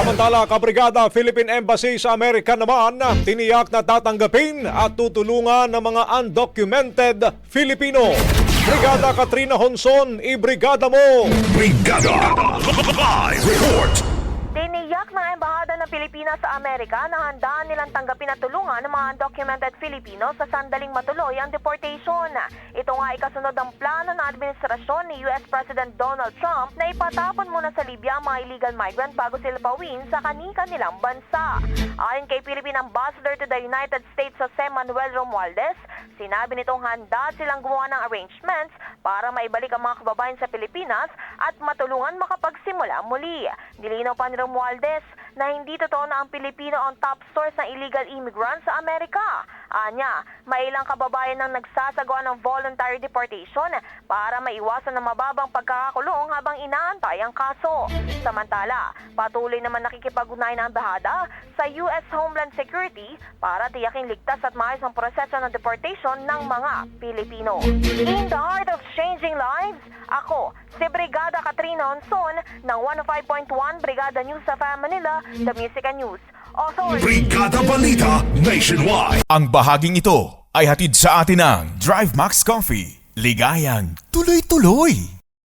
Samantala, Kabrigada Philippine Embassy sa Amerika naman tiniyak na tatanggapin at tutulungan ng mga undocumented Filipino. Brigada Katrina Honson, ibrigada mo! Brigada Live Report. Tiniyak ng Embahada ng Pilipinas sa Amerika na handa nilang tanggapin at tulungan ng mga undocumented Filipino sa sandaling matuloy ang deportation. Ito nga ay kasunod ang plano ng administrasyon ni US President Donald Trump na ipatapon muna sa Libya ang mga illegal migrant bago sila pauwiin sa kani-kanilang bansa. Ayon kay Philippine Ambassador to the United States Jose Manuel Romualdez, sinabi nitong handa silang gumawa ng arrangements para maibalik ang mga kababayan sa Pilipinas at matulungan makapagsimula muli. Nilinaw pa ni Romualdez na hindi totoo na ang Pilipino ang top source ng illegal immigrants sa Amerika. Anya, may ilang kababayan ang nagsasagawa ng voluntary deportation para maiwasan ang mababang pagkakakulong habang inaantay ang kaso. Samantala, patuloy naman nakikipag-ugnayan ang embahada sa US Homeland Security para tiyaking ligtas at maayos ang proseso ng deportation ng mga Pilipino. In the heart of changing lives, ako, si Brigada Katrina Honson ng 105.1 Brigada News sa Manila, The Music and News Authority. Brigada Balita Nationwide. Ang bahaging ito ay hatid sa atin ng Drive Max Coffee. Ligayang tuloy-tuloy.